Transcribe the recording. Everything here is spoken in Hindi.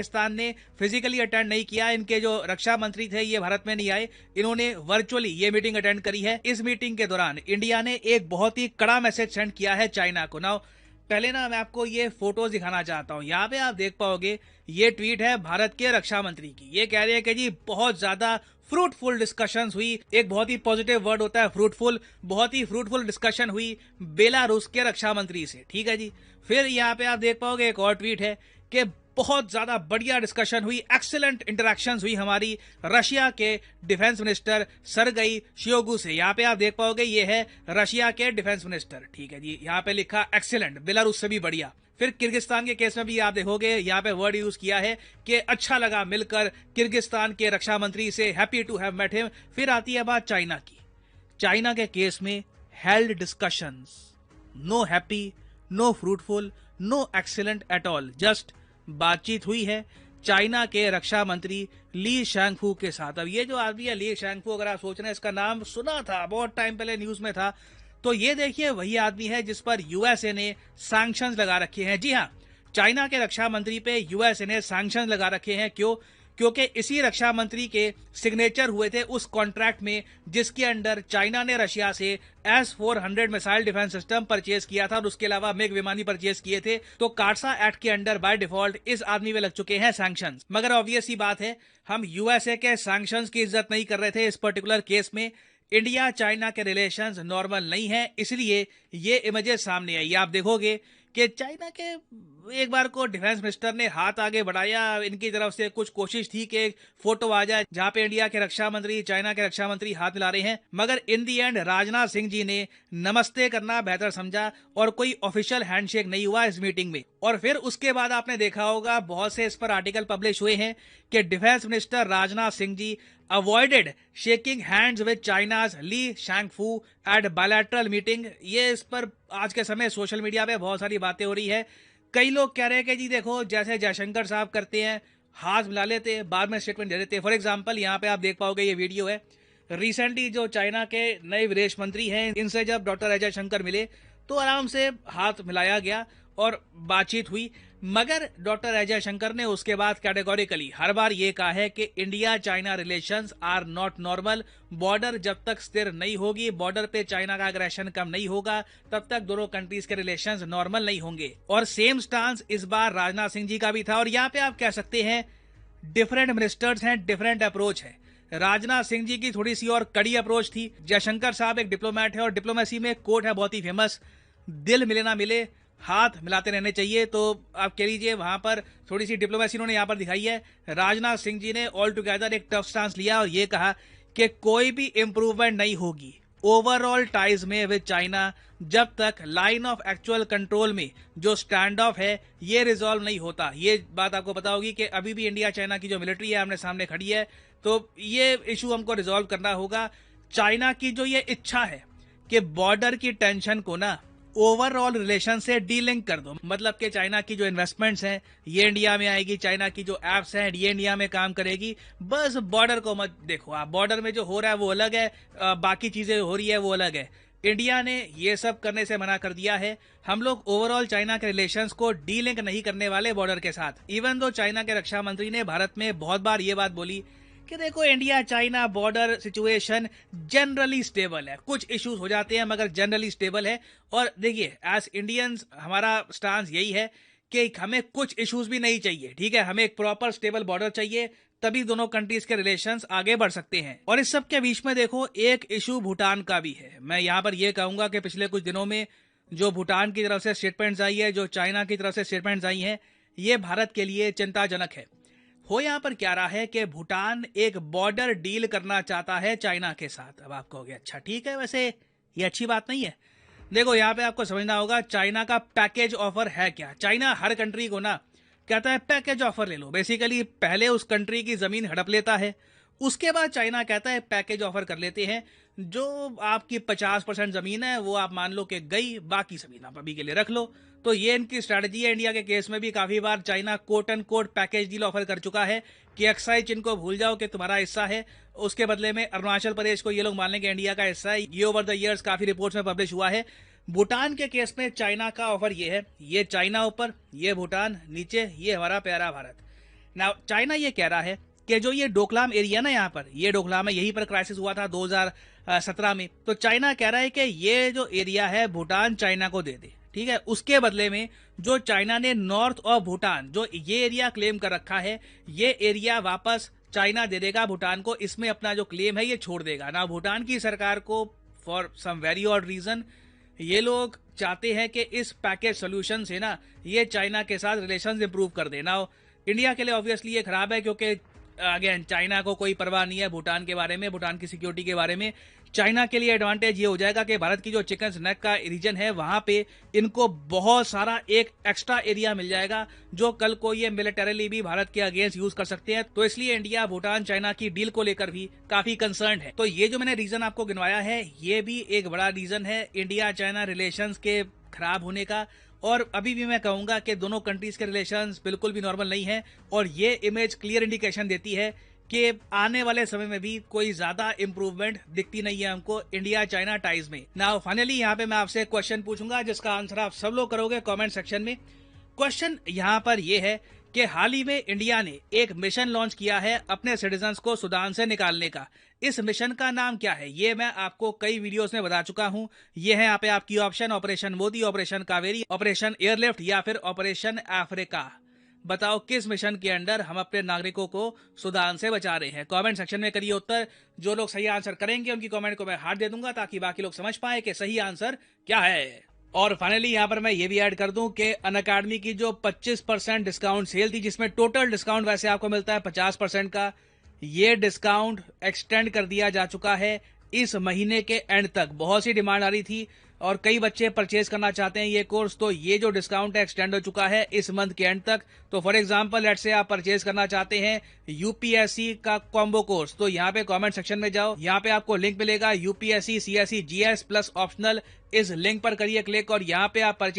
पाकिस्तान ने फिजिकली अटेंड नहीं किया, इनके जो रक्षा मंत्री थे ये भारत में नहीं आए, इन्होंने वर्चुअली ये मीटिंग अटेंड करी है। इस मीटिंग के दौरान इंडिया ने एक बहुत ही कड़ा मैसेज सेंड किया है चाइना को। नाउ पहले ना मैं आपको ये फोटोज दिखाना चाहता हूँ। यहाँ पे आप देख पाओगे ये ट्वीट है भारत के रक्षा मंत्री की। ये कह रहे हैं कि जी बहुत ज्यादा फ्रूटफुल डिस्कशंस हुई। एक बहुत ही पॉजिटिव वर्ड होता है फ्रूटफुल। बहुत ही फ्रूटफुल डिस्कशन हुई बेलारूस के रक्षा मंत्री से, ठीक है जी। फिर यहाँ पे आप देख पाओगे एक और ट्वीट है कि बहुत ज्यादा बढ़िया डिस्कशन हुई, एक्सीलेंट इंटरेक्शंस हुई हमारी रशिया के डिफेंस मिनिस्टर सरगई शियोगु से। यहाँ पे आप देख पाओगे ये है रशिया के डिफेंस मिनिस्टर, ठीक है जी। यहाँ पे लिखा एक्सीलेंट, बेलारूस से भी बढ़िया। फिर किर्गिस्तान के केस में भी आप देखोगे यहाँ पे वर्ड यूज किया है कि अच्छा लगा मिलकर किर्गिस्तान के रक्षा मंत्री से, happy to have met him. फिर आती है बात चाइना की। चाइना के केस में held discussions, no happy, no fruitful, no excellent at all, just बातचीत हुई है चाइना के रक्षा मंत्री ली शैंगफू के साथ। अब ये जो आदमी है ली शैंगफू, अगर आप सोच रहे हैं इसका नाम सुना था, बहुत टाइम पहले न्यूज में था, तो ये देखिए वही आदमी है जिस पर यूएसए ने सैंक्शंस लगा रखे हैं। जी हाँ, चाइना के रक्षा मंत्री पे यूएसए ने सैंक्शंस लगा रखे हैं। क्यों? क्योंकि इसी रक्षा मंत्री के सिग्नेचर हुए थे उस कॉन्ट्रैक्ट में जिसके अंडर चाइना ने रशिया से S-400 missile defence system purchase किया था और उसके अलावा मिग विमानी परचेज किए थे। तो कार्सा एक्ट के अंडर बाय डिफॉल्ट इस आदमी में लग चुके हैं सैंक्शंस। मगर ऑब्वियस ही बात है हम यूएसए के सैंक्शंस की इज्जत नहीं कर रहे थे इस पर्टिकुलर केस में। इंडिया चाइना के रिलेशंस नॉर्मल नहीं है, इसलिए ये इमेजेस सामने आई। आप देखोगे कि चाइना के एक बार को डिफेंस मिनिस्टर ने हाथ आगे बढ़ाया, इनकी तरफ से कुछ कोशिश थी कि एक फोटो आ जाए जहां पे इंडिया के रक्षा मंत्री चाइना के रक्षा मंत्री हाथ मिला रहे हैं, मगर इन दी एंड राजनाथ सिंह जी ने नमस्ते करना बेहतर समझा और कोई ऑफिशियल हैंडशेक नहीं हुआ इस मीटिंग में। और फिर उसके बाद आपने देखा होगा बहुत से इस पर आर्टिकल पब्लिश हुए हैं कि defence minister Rajnath Singh ji avoided shaking hands with China's Li Shangfu at bilateral meeting. ये इस पर आज के समय सोशल मीडिया पे बहुत सारी बातें हो रही है। कई लोग कह रहे हैं कि जी देखो जैसे जयशंकर साहब करते हैं, हाथ मिला लेते हैं, बाद में स्टेटमेंट दे देते हैं। फॉर एग्जांपल यहाँ पे आप देख पाओगे ये वीडियो है, रिसेंटली जो चाइना के नए विदेश मंत्री हैं इनसे जब डॉक्टर अजय शंकर मिले तो आराम से हाथ मिलाया गया और बातचीत हुई। मगर डॉक्टर अजय शंकर ने उसके बाद कैटेगोरिकली हर बार ये कहा है कि India China relations are not normal. Border जब तक स्थिर नहीं होगी, बॉर्डर पे चाइना का अग्रेशन कम नहीं होगा, तब तक दोनों कंट्रीज के रिलेशंस नॉर्मल नहीं होंगे। और सेम स्टांस इस बार राजनाथ सिंह जी का भी था। और यहाँ पे आप कह सकते हैं डिफरेंट मिनिस्टर्स हैं, डिफरेंट अप्रोच है। राजनाथ सिंह जी की थोड़ी सी और कड़ी अप्रोच थी। जयशंकर साहब एक डिप्लोमेट है और डिप्लोमेसी में एक कोट है बहुत ही फेमस, दिल मिले ना मिले हाथ मिलाते रहने चाहिए। तो आप कह लीजिए वहां पर थोड़ी सी डिप्लोमेसी उन्होंने यहाँ पर दिखाई है। राजनाथ सिंह जी ने ऑल टुगेदर एक टफ स्टांस लिया और ये कहा कि कोई भी इंप्रूवमेंट नहीं होगी ओवरऑल टाइज में विद चाइना जब तक लाइन ऑफ एक्चुअल कंट्रोल में जो स्टैंड ऑफ है ये रिजॉल्व नहीं होता। ये बात आपको पता होगी कि अभी भी इंडिया चाइना की जो मिलिट्री है आमने सामने खड़ी है, तो ये इशू हमको रिजॉल्व करना होगा। चाइना की जो ये इच्छा है कि बॉर्डर की टेंशन को ना ओवरऑल रिलेशन से डीलिंक कर दो, मतलब कि चाइना की जो इन्वेस्टमेंट्स हैं ये इंडिया में आएगी, चाइना की जो एप्स हैं ये इंडिया में काम करेगी, बस बॉर्डर को मत देखो। आप बॉर्डर में जो हो रहा है वो अलग है, बाकी चीजें हो रही है वो अलग है। इंडिया ने ये सब करने से मना कर दिया है। हम लोग ओवरऑल चाइना के रिलेशंस को डीलिंक नहीं करने वाले बॉर्डर के साथ। इवन दो चाइना के रक्षा मंत्री ने भारत में बहुत बार ये बात बोली कि देखो India China border situation generally stable है, कुछ इश्यूज हो जाते हैं मगर जनरली स्टेबल है। और देखिए एज इंडियंस हमारा स्टांस यही है कि हमें कुछ इश्यूज भी नहीं चाहिए, ठीक है, हमें एक प्रॉपर स्टेबल बॉर्डर चाहिए, तभी दोनों कंट्रीज के रिलेशंस आगे बढ़ सकते हैं। और इस सब के बीच में देखो एक इशू भूटान का भी है। मैं यहाँ पर यह कहूंगा कि पिछले कुछ दिनों में जो भूटान की तरफ से स्टेटमेंट्स आई है, जो चाइना की तरफ से स्टेटमेंट्स आई हैं, ये भारत के लिए चिंताजनक है। हो यहाँ पर क्या रहा है कि भूटान एक बॉर्डर डील करना चाहता है चाइना के साथ। अब आप कहोगे अच्छा ठीक है, वैसे ये अच्छी बात नहीं है। देखो यहाँ पे आपको समझना होगा चाइना का पैकेज ऑफर है क्या। चाइना हर कंट्री को ना कहता है पैकेज ऑफर ले लो। बेसिकली पहले उस कंट्री की जमीन हड़प लेता है, उसके बाद चाइना कहता है पैकेज ऑफर कर लेते हैं, जो आपकी 50% जमीन है वो आप मान लो कि गई, बाकी जमीन आप अभी के लिए रख लो। तो ये इनकी स्ट्रैटेजी है। इंडिया के केस में भी काफी बार China quote and quote package deal offer कर चुका है कि एक्साइज इनको भूल जाओ कि तुम्हारा हिस्सा है, उसके बदले में अरुणाचल प्रदेश को ये लोग मान लें कि इंडिया का हिस्सा है। ये ओवर द ईयर्स काफी रिपोर्ट्स में पब्लिश हुआ है। भूटान के केस में चाइना का ऑफर ये है, ये चाइना ऊपर, ये भूटान नीचे, ये हमारा प्यारा भारत। ना चाइना ये कह रहा है कि जो ये डोकलाम एरिया ना, यहाँ पर ये डोकलाम है, यहीं पर क्राइसिस हुआ था 2017 में। तो चाइना कह रहा है कि ये जो एरिया है भूटान चाइना को दे दे, ठीक है। उसके बदले में जो चाइना ने नॉर्थ ऑफ भूटान जो ये एरिया क्लेम कर रखा है, ये एरिया वापस चाइना दे देगा भूटान को। इसमें अपना जो क्लेम है ये छोड़ देगा ना। भूटान की सरकार को for some very odd reason ये लोग चाहते हैं कि इस पैकेज सोल्यूशन से ना ये चाइना के साथ रिलेशंस इंप्रूव कर देना। इंडिया के लिए ऑब्वियसली ये खराब है, क्योंकि अगेन चाइना को कोई परवाह नहीं है भूटान के बारे में, भूटान की सिक्योरिटी के बारे में। चाइना के लिए एडवांटेज ये हो जाएगा कि भारत की जो चिकन स्नैक का रीजन है वहां पे इनको बहुत सारा एक एक्स्ट्रा एरिया मिल जाएगा, जो कल को ये मिलिटरीली भी भारत के अगेंस्ट यूज कर सकते हैं। तो इसलिए इंडिया भूटान चाइना की डील को लेकर भी काफी कंसर्न है। तो ये जो मैंने रीजन आपको गिनवाया है ये भी एक बड़ा रीजन है इंडिया चाइना रिलेशंस के खराब होने का। और अभी भी मैं कहूंगा कि दोनों कंट्रीज के रिलेशंस बिल्कुल भी नॉर्मल नहीं है, और ये इमेज क्लियर इंडिकेशन देती है कि आने वाले समय में भी कोई ज्यादा इंप्रूवमेंट दिखती नहीं है हमको इंडिया चाइना टाइज में। नाउ फाइनली यहाँ पे मैं आपसे एक क्वेश्चन पूछूंगा जिसका आंसर आप सब लोग करोगे कमेंट सेक्शन में। क्वेश्चन यहाँ पर यह है कि हाल ही में इंडिया ने एक मिशन लॉन्च किया है अपने सिटीजन्स को सूडान से निकालने का। इस मिशन का नाम क्या है ये मैं आपको कई वीडियोस में बता चुका हूं। ये है यहाँ पे आपकी option: operation Modi, operation Kaveri, operation airlift या फिर ऑपरेशन अफ्रीका। बताओ किस मिशन के अंडर हम अपने नागरिकों को सूडान से बचा रहे हैं। कमेंट सेक्शन में करिए उत्तर। जो लोग सही आंसर करेंगे उनकी कमेंट को मैं हार्ट दे दूंगा ताकि बाकी लोग समझ पाए कि सही आंसर क्या है। और फाइनली यहाँ पर मैं ये भी ऐड कर दूं कि अनअकैडमी की जो 25% डिस्काउंट सेल थी, जिसमें टोटल डिस्काउंट वैसे आपको मिलता है 50% का, ये डिस्काउंट एक्सटेंड कर दिया जा चुका है इस महीने के एंड तक। बहुत सी डिमांड आ रही थी और कई बच्चे परचेज करना चाहते हैं ये कोर्स, तो ये जो डिस्काउंट है एक्सटेंड हो चुका है इस मंथ के एंड तक। तो फॉर एग्जांपल लेट्स से आप परचेज करना चाहते हैं यूपीएससी का कॉम्बो कोर्स, तो यहाँ पे कमेंट सेक्शन में जाओ, यहाँ पे आपको लिंक मिलेगा UPSC CSC GS plus optional. इस लिंक पर करिए क्लिक और यहाँ पे आप परचेज